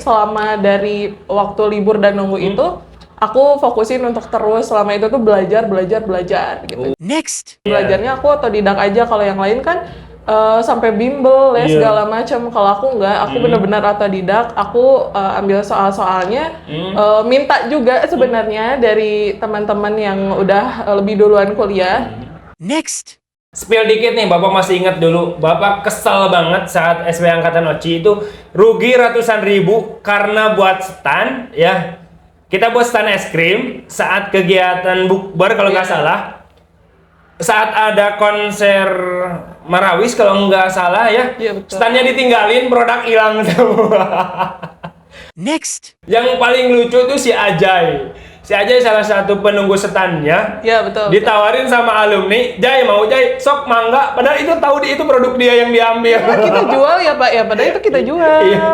selama dari waktu libur dan nunggu itu, aku fokusin untuk terus selama itu tuh belajar gitu. Next. Belajarnya aku otodidak aja, kalau yang lain kan sampai bimbel les segala macam. Kalau aku enggak, aku benar-benar otodidak. Aku ambil soal-soalnya, minta juga sebenarnya dari teman-teman yang udah lebih duluan kuliah. Next. Spill dikit nih, Bapak masih ingat dulu, Bapak kesel banget saat SP Angkatan Oci itu rugi ratusan ribu karena buat stand ya. Kita buat stand es krim saat kegiatan bukber kalau nggak salah. Saat ada konser Marawis kalau nggak salah ya. Iya, betul. Standnya ditinggalin, produk hilang semua. Next. Yang paling lucu tuh si Ajay. Si Ajay salah satu penunggu standnya. Iya, betul. Ditawarin sama alumni, Jay mau Jay, sok mangga. Padahal itu tahu itu produk dia yang diambil. Ya, kita jual ya Pak ya, padahal itu kita jual. Iya.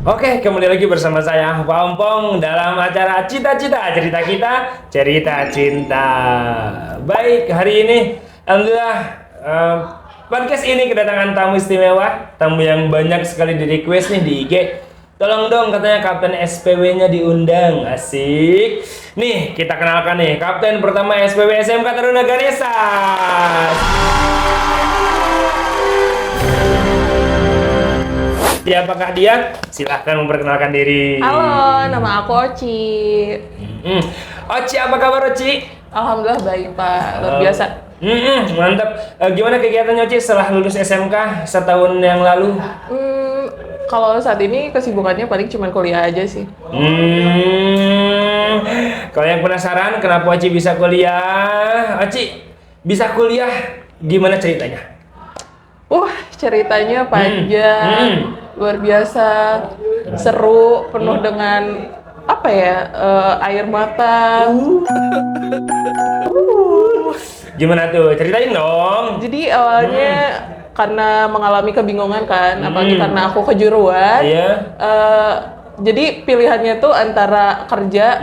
Oke, kembali lagi bersama saya, Pak Ompong, dalam acara Cita-Cita, Cerita Kita, Cerita Cinta. Baik, hari ini, alhamdulillah, podcast ini kedatangan tamu istimewa, tamu yang banyak sekali di request nih di IG. Tolong dong, katanya Kapten SPW-nya diundang, asik. Nih, kita kenalkan nih, Kapten pertama SPW SMK Taruna Ganesha. Siapakah dia? Silahkan memperkenalkan diri. Halo, nama aku Oci. Oci, apa kabar Oci? Alhamdulillah baik Pak, luar biasa. Mantap. Gimana kegiatannya Oci setelah lulus SMK setahun yang lalu? Kalau saat ini kesibukannya paling cuma kuliah aja sih. Kalau yang penasaran kenapa Oci bisa kuliah? Oci bisa kuliah gimana ceritanya? Ceritanya panjang, luar biasa, seru, penuh dengan apa ya, air mata. Gimana tuh? Ceritain dong. Jadi awalnya karena mengalami kebingungan kan, apalagi karena aku kejuruan. Iya. Jadi pilihannya tuh antara kerja,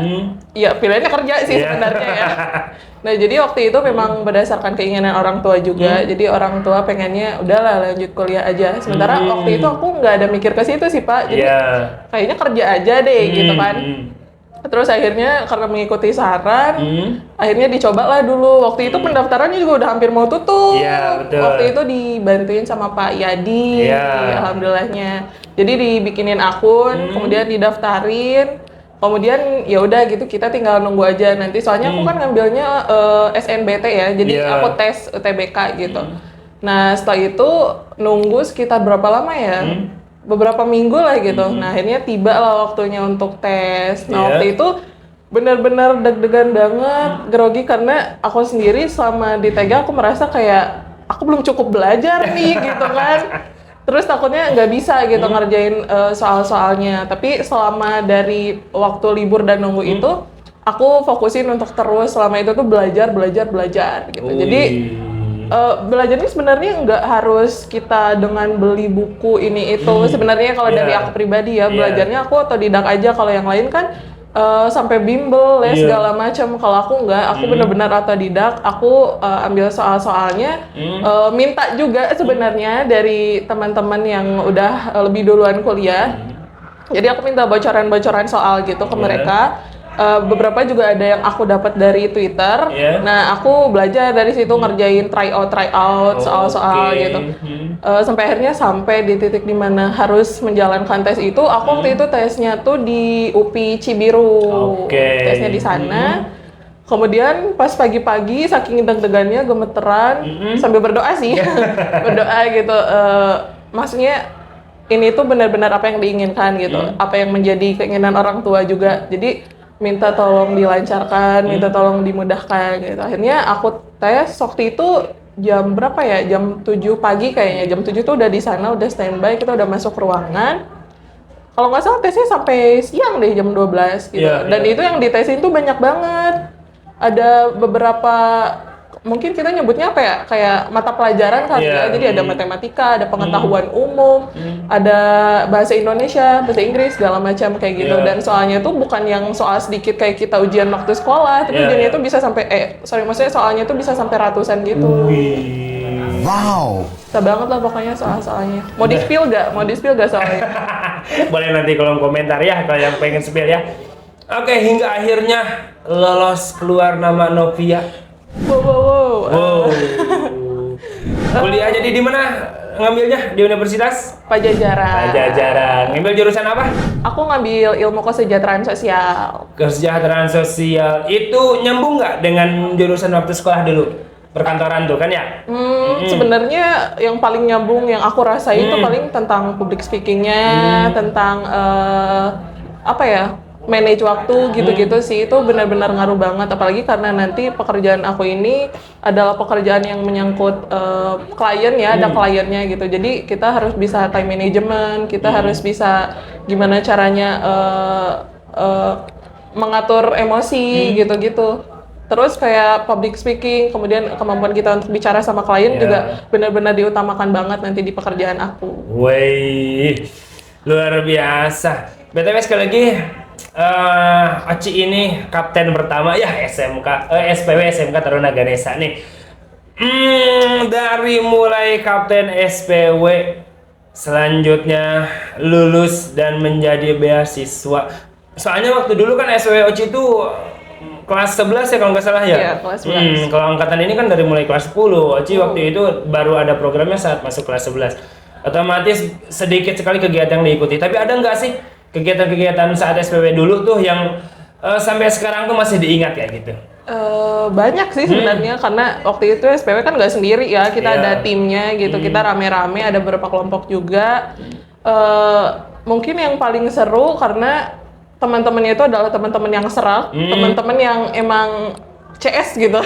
ya pilihannya kerja sih sebenarnya ya. Nah jadi waktu itu memang berdasarkan keinginan orang tua juga. Jadi orang tua pengennya udahlah lanjut kuliah aja. Sementara waktu itu aku nggak ada mikir ke situ sih Pak. Jadi kayaknya kerja aja deh gitu kan. Terus akhirnya karena mengikuti saran, akhirnya dicobalah dulu. Waktu itu pendaftarannya juga udah hampir mau tutup. Iya, betul. Waktu itu dibantuin sama Pak Yadi, alhamdulillahnya. Jadi dibikinin akun, kemudian didaftarin, kemudian ya udah gitu kita tinggal nunggu aja nanti. Soalnya aku kan ngambilnya SNBT ya, jadi aku tes UTBK gitu. Nah setelah itu nunggu sekitar berapa lama ya? Beberapa minggu lah gitu. Nah akhirnya tiba lah waktunya untuk tes. Nah waktu itu benar-benar deg-degan banget, grogi karena aku sendiri selama di TG aku merasa kayak aku belum cukup belajar nih gitu kan. Terus takutnya nggak bisa gitu ngerjain soal-soalnya. Tapi selama dari waktu libur dan nunggu itu, aku fokusin untuk terus selama itu tuh belajar gitu. Jadi belajarnya sebenarnya nggak harus kita dengan beli buku ini itu. Sebenarnya kalau dari aku pribadi ya, belajarnya aku otodidak aja. Kalau yang lain kan sampai bimbel les segala macam. Kalau aku nggak, aku benar-benar otodidak. Aku ambil soal-soalnya, minta juga sebenarnya dari teman-teman yang udah lebih duluan kuliah. Jadi aku minta bocoran-bocoran soal gitu ke mereka. Beberapa juga ada yang aku dapat dari Twitter. Nah, aku belajar dari situ ngerjain try out soal-soal gitu. Sampai akhirnya sampai di titik dimana harus menjalankan tes itu. Aku waktu itu tesnya tuh di UPI Cibiru. Tesnya di sana. Kemudian pas pagi-pagi saking deg-degannya gemeteran sambil berdoa sih. Berdoa gitu. Maksudnya ini tuh benar-benar apa yang diinginkan gitu. Apa yang menjadi keinginan orang tua juga. Jadi minta tolong dilancarkan, minta tolong dimudahkan gitu. Akhirnya aku tes waktu itu jam berapa ya? Jam 7 pagi kayaknya. Jam 7 tuh udah di sana, udah standby, kita udah masuk ruangan. Kalau nggak salah tesnya sampai siang deh, jam 12 gitu. Dan itu yang ditesin tuh banyak banget. Ada beberapa mungkin kita nyebutnya apa ya, kayak mata pelajaran kali Iya. ya. Jadi ada matematika, ada pengetahuan umum, ada bahasa Indonesia, bahasa Inggris, segala macam kayak gitu. Iya. Dan soalnya tuh bukan yang soal sedikit kayak kita ujian waktu sekolah, tapi Iya, ujiannya iya. tuh bisa sampai maksudnya soalnya tuh bisa sampai ratusan gitu. Wih. Wow. Bisa banget lah pokoknya soal-soalnya. Mau di-spill gak? Mau di-spill gak soalnya? Boleh nanti kolom komentar ya kalau yang pengen spill ya. Oke, hingga akhirnya lolos keluar nama Novia. Wow. Wow. Kuliah jadi di mana ngambilnya? Di Universitas Pajajaran. Pajajaran. Ngambil jurusan apa? Aku ngambil ilmu kesejahteraan sosial. Kesejahteraan sosial. Itu nyambung nggak dengan jurusan waktu sekolah dulu? Perkantoran tuh kan ya? Sebenarnya yang paling nyambung yang aku rasain itu paling tentang public speakingnya, tentang apa ya, manage waktu gitu-gitu sih. Itu benar-benar ngaruh banget. Apalagi karena nanti pekerjaan aku ini adalah pekerjaan yang menyangkut klien ya, ada kliennya gitu. Jadi kita harus bisa time management, kita harus bisa gimana caranya mengatur emosi gitu-gitu. Terus kayak public speaking, kemudian kemampuan kita untuk bicara sama klien juga benar-benar diutamakan banget nanti di pekerjaan aku. Wih, luar biasa. BTW sekali lagi, Oci ini kapten pertama ya SPW SMK Taruna Ganesha nih. Dari mulai kapten SPW, selanjutnya lulus dan menjadi beasiswa. Soalnya waktu dulu kan SPW Oci itu kelas 11 ya kalau nggak salah ya? Iya, kelas 11. Kalau angkatan ini kan dari mulai kelas 10. Oci waktu itu baru ada programnya saat masuk kelas 11. Otomatis sedikit sekali kegiatan yang diikuti. Tapi ada nggak sih kegiatan-kegiatan saat SPW dulu tuh yang sampai sekarang tuh masih diingat ya gitu? Banyak sih sebenarnya, karena waktu itu SPW kan nggak sendiri ya, kita ada timnya gitu, kita rame-rame, ada beberapa kelompok juga. Mungkin yang paling seru karena teman-temannya itu adalah teman-teman yang serak, teman-teman yang emang CS gitu.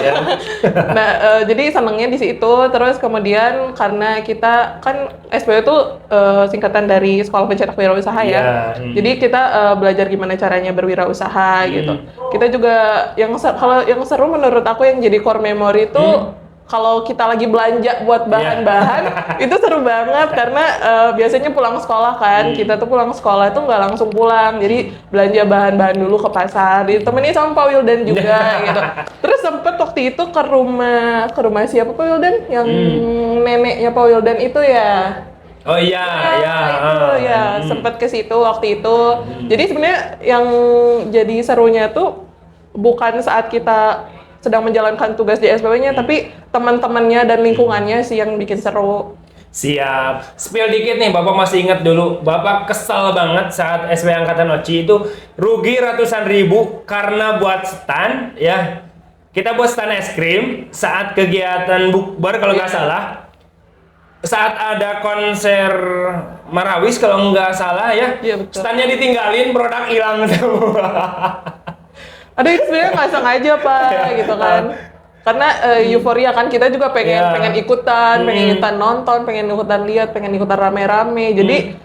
Nah, jadi senangnya di situ. Terus kemudian karena kita kan SPW itu singkatan dari Sekolah Pencetak Wirausaha ya. Jadi kita belajar gimana caranya berwirausaha gitu. Kita juga kalau yang seru menurut aku yang jadi core memory itu kalau kita lagi belanja buat bahan-bahan itu seru banget karena biasanya pulang sekolah kan, kita tuh pulang sekolah tuh nggak langsung pulang, jadi belanja bahan-bahan dulu ke pasar, ditemenin sama Pak Wildan juga gitu. Terus sempet waktu itu ke rumah siapa Pak Wildan? Yang neneknya Pak Wildan itu ya. Oh iya, Sempet ke situ waktu itu. Jadi sebenarnya yang jadi serunya tuh bukan saat kita sedang menjalankan tugas di SPW-nya, tapi teman-temannya dan lingkungannya sih yang bikin seru. Siap. Spill dikit nih, Bapak masih ingat dulu, Bapak kesal banget saat SPW Angkatan Oci itu rugi ratusan ribu karena buat stand ya. Kita buat stand es krim saat kegiatan bukber kalau nggak salah. Saat ada konser Marawis kalau nggak salah ya. Iya, betul. Standnya ditinggalin, produk hilang semua. Aduh, itu sebenarnya nggak sengaja Pak, gitu kan. Karena euforia kan, kita juga pengen ikutan, pengen ikutan nonton, pengen ikutan lihat, pengen ikutan rame-rame. Jadi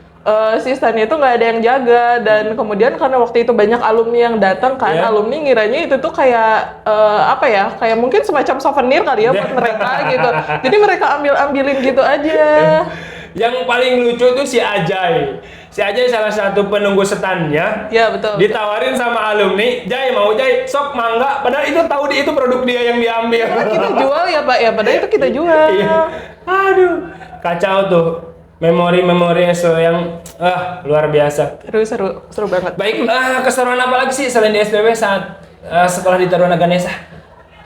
sistemnya itu nggak ada yang jaga, dan kemudian karena waktu itu banyak alumni yang datang kan, alumni ngiranya itu tuh kayak apa ya, kayak mungkin semacam souvenir kali ya buat mereka gitu. Jadi mereka ambilin gitu aja. Yang paling lucu tuh si Ajay. Si Ajay salah satu penunggu standnya. Iya betul. Ditawarin sama alumni, Jay mau Jay, sok mangga. Padahal itu tahu itu produk dia yang diambil. Kita jual ya Pak ya, padahal itu kita jual. Iya. Aduh, kacau tuh. Memori-memori yang luar biasa. Seru banget. Baik, keseruan apa lagi sih selain di SPW saat sekolah di Taruna Ganesha?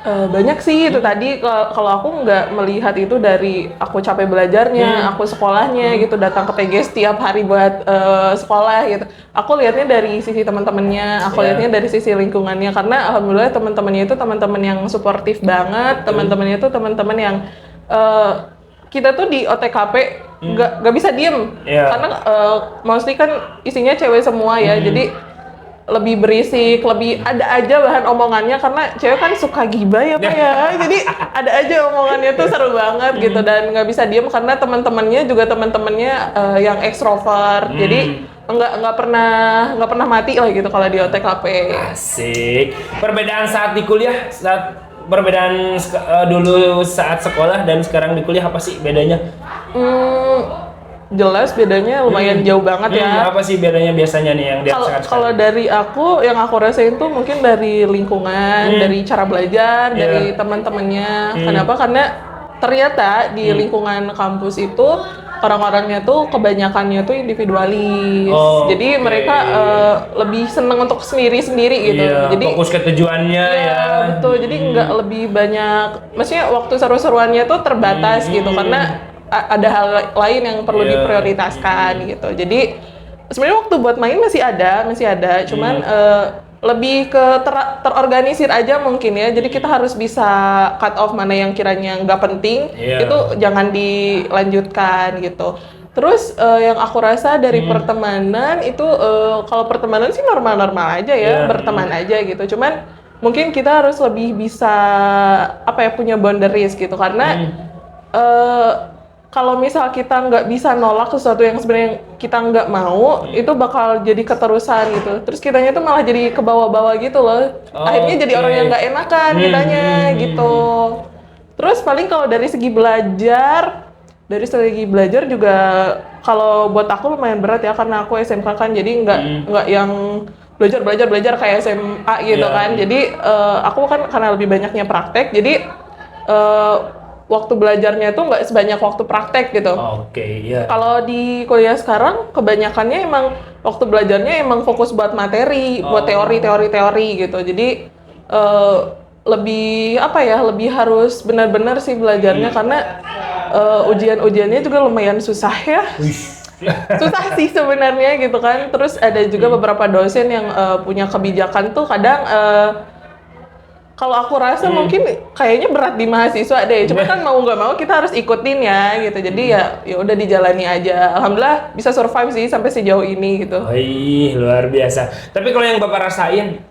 Banyak sih itu tadi. Kalau aku nggak melihat itu dari aku capek belajarnya, aku sekolahnya gitu, datang ke PG setiap hari buat sekolah gitu. Aku lihatnya dari sisi teman-temannya, aku lihatnya dari sisi lingkungannya, karena alhamdulillah teman-temannya itu teman-teman yang suportif banget, teman-temannya itu teman-teman yang kita tuh di OTKP nggak bisa diem, karena mostly kan isinya cewek semua ya, jadi lebih berisik, lebih ada aja bahan omongannya, karena cewek kan suka gibah ya Pak ya, jadi ada aja omongannya tuh seru banget gitu, dan nggak bisa diem karena teman-temannya juga teman-temannya yang ekstrovert, jadi nggak pernah mati lah gitu kalau di OTKP. Asik. Perbedaan saat di kuliah, saat perbedaan dulu saat sekolah dan sekarang di kuliah apa sih bedanya? Jelas bedanya lumayan jauh banget ya. Apa sih bedanya biasanya nih yang dirasakan Kalau sekarang? dari aku, yang aku rasain tuh mungkin dari lingkungan, dari cara belajar, dari teman-temannya. Kenapa? Karena ternyata di lingkungan kampus itu orang-orangnya tuh kebanyakannya tuh individualis. Jadi mereka lebih seneng untuk sendiri-sendiri gitu. Iya, Jadi fokus ke tujuannya ya. iya, betul. Jadi nggak lebih banyak, maksudnya waktu seru-seruannya tuh terbatas gitu karena ada hal lain yang perlu diprioritaskan gitu. Jadi sebenarnya waktu buat main masih ada, cuman lebih ke terorganisir aja mungkin ya. Jadi kita harus bisa cut off mana yang kiranya nggak penting, itu jangan dilanjutkan gitu. Terus yang aku rasa dari pertemanan itu kalau pertemanan sih normal-normal aja ya, berteman aja gitu. Cuman mungkin kita harus lebih bisa punya boundaries gitu karena kalau misal kita nggak bisa nolak sesuatu yang sebenarnya kita nggak mau, itu bakal jadi keterusan gitu. Terus kitanya tuh malah jadi ke bawah-bawah gitu loh. Akhirnya jadi orang yang nggak enakan kitanya gitu. Terus paling kalau dari segi belajar juga kalau buat aku lumayan berat ya karena aku SMK kan, jadi nggak yang belajar kayak SMA gitu kan. Jadi aku kan karena lebih banyaknya praktek, jadi waktu belajarnya tuh nggak sebanyak waktu praktek gitu. Kalau di kuliah sekarang kebanyakannya emang waktu belajarnya emang fokus buat materi, buat teori gitu. Jadi lebih harus benar-benar sih belajarnya karena ujian-ujiannya juga lumayan susah ya. Susah sih sebenarnya gitu kan. Terus ada juga beberapa dosen yang punya kebijakan tuh kadang kalau aku rasa mungkin kayaknya berat di mahasiswa deh. Cuma kan mau nggak mau kita harus ikutin ya gitu. Jadi ya udah dijalani aja. Alhamdulillah bisa survive sih sampai sejauh ini gitu. Luar biasa. Tapi kalau yang Bapak rasain,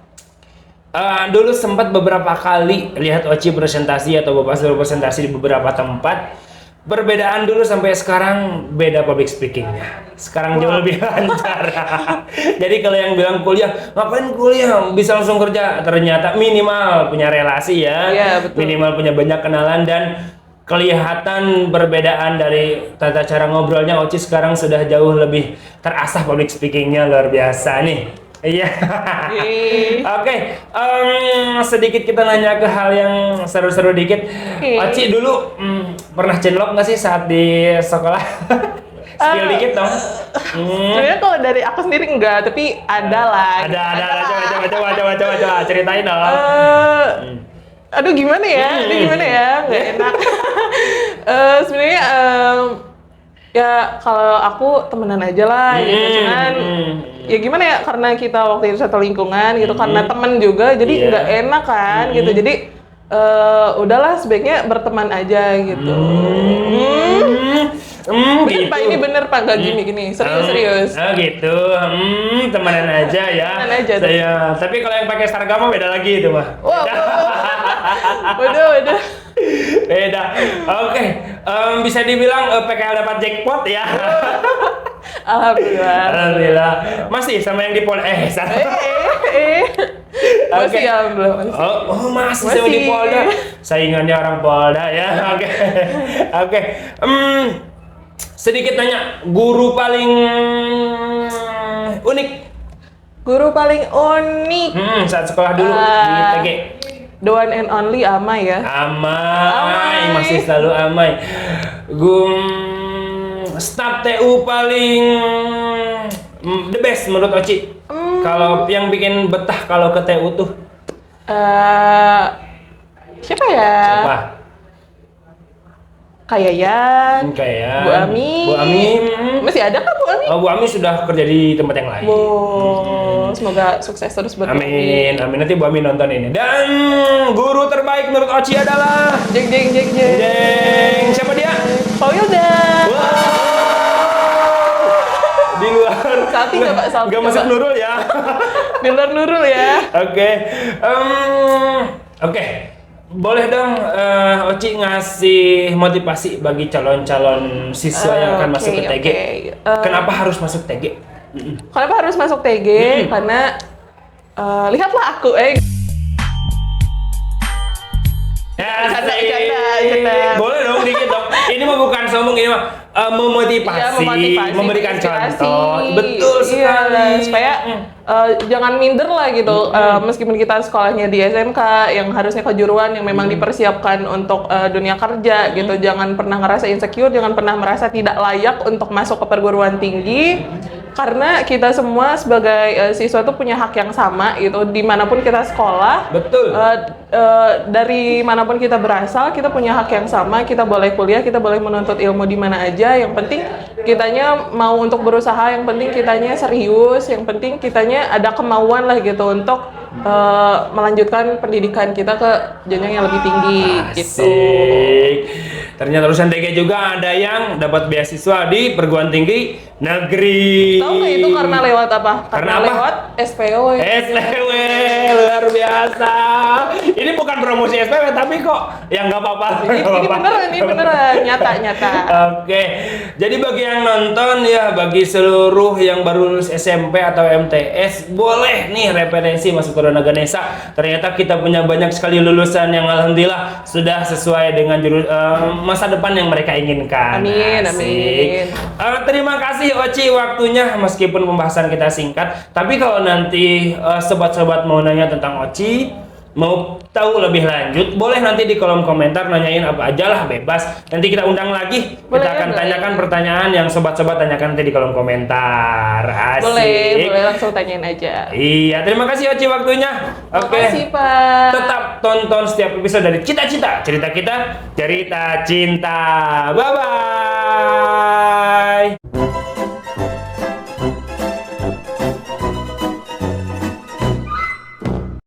dulu sempat beberapa kali lihat Oci presentasi atau Bapak suruh presentasi di beberapa tempat. Perbedaan dulu sampai sekarang beda public speakingnya. Sekarang jauh lebih lancar. Jadi kalau yang bilang kuliah, ngapain kuliah? Bisa langsung kerja. Ternyata minimal punya relasi ya. Iya, betul. Minimal punya banyak kenalan dan kelihatan perbedaan dari tata cara ngobrolnya. Oci sekarang sudah jauh lebih terasah public speakingnya, luar biasa nih. Iya. Oke, sedikit kita nanya ke hal yang seru-seru dikit. Oci dulu pernah cinlok nggak sih saat di sekolah? Spill dikit dong. Sebenarnya kalau dari aku sendiri enggak, tapi ada lah. Ada. Coba ceritain dong. Aduh gimana ya? Nggak enak. Sebenarnya ya kalau aku temenan aja lah gitu. Cuman ya gimana ya, karena kita waktu itu satu lingkungan gitu, karena temen juga jadi nggak enak kan gitu. Jadi udahlah sebaiknya berteman aja gitu. Bener Gitu. Pak, ini bener Pak, gak gini serius. Gitu. Temenan aja ya. Temenan aja tuh. Tapi kalau yang pakai seragam mah beda lagi itu mah. Waduh. Beda. Oke. Bisa dibilang PKL dapat jackpot ya. Alhamdulillah. Masih sama yang di Polda. Masih ya belum. Masih sama di Polda. Saingannya orang Polda ya. Oke. Sedikit nanya, guru paling unik. Guru paling unik. Saat sekolah dulu di TG. The one and only Amai ya. Amai, masih selalu Amai. Staf TU paling the best menurut Oci. Kalau yang bikin betah kalau ke TU tuh? Siapa ya? Kayayan. Bu Ami. Masih ada kan Bu Ami? Bu Ami sudah kerja di tempat yang lain. Semoga sukses terus buat Bu Ami. Amin. Nanti Bu Ami nonton ini. Dan guru terbaik menurut Oci adalah Jeng. Siapa dia? Pak Wildan. Di luar. Salting nggak Pak? Nggak masuk Nurul ya. Di luar Nurul ya. Oke. Boleh dong Oci ngasih motivasi bagi calon-calon siswa yang akan masuk ke TG. Kenapa harus masuk TG? Kenapa harus masuk TG? Karena lihatlah aku Canda. Boleh dong dikit dong. Ini mah bukan sombong, ini mah memotivasi, memberikan menginspirasi. contoh. Betul sekali. Iya, supaya jangan minder lah gitu. Meskipun kita sekolahnya di SMK yang harusnya kejuruan yang memang dipersiapkan untuk dunia kerja gitu. Jangan pernah ngerasa insecure, jangan pernah merasa tidak layak untuk masuk ke perguruan tinggi. Karena kita semua sebagai siswa tuh punya hak yang sama gitu, dimanapun kita sekolah. Betul. Dari manapun kita berasal, kita punya hak yang sama. Kita boleh kuliah, kita boleh menuntut ilmu di mana aja. Yang penting kitanya mau untuk berusaha, yang penting kitanya serius, yang penting kitanya ada kemauan lah gitu untuk melanjutkan pendidikan kita ke jenjang yang lebih tinggi gitu. Asik. Ternyata lulusan TG juga ada yang dapat beasiswa di perguruan tinggi negeri. Tahu nggak itu karena lewat apa? Karena apa? Lewat SPW. SPW luar biasa. Ini bukan promosi SPW tapi kok yang nggak apa-apa. Ini beneran nyata. Oke, jadi bagi yang nonton ya, bagi seluruh yang baru lulus SMP atau MTS, boleh nih referensi masuk ke Rona Ganesha. Ternyata kita punya banyak sekali lulusan yang alhamdulillah sudah sesuai dengan masa depan yang mereka inginkan. Amin. Terima kasih Oci waktunya, meskipun pembahasan kita singkat, tapi kalau nanti sobat-sobat mau nanya tentang Oci, mau tahu lebih lanjut, boleh nanti di kolom komentar nanyain apa aja lah, bebas. Nanti kita undang lagi, kita akan tanyakan pertanyaan yang sobat-sobat tanyakan nanti di kolom komentar. Asik. Boleh langsung tanyain aja. Iya, terima kasih Oci waktunya. Oke. Makasih, Pak. Tetap tonton setiap episode dari Cita-Cita, cerita kita, cerita cinta. Bye-bye.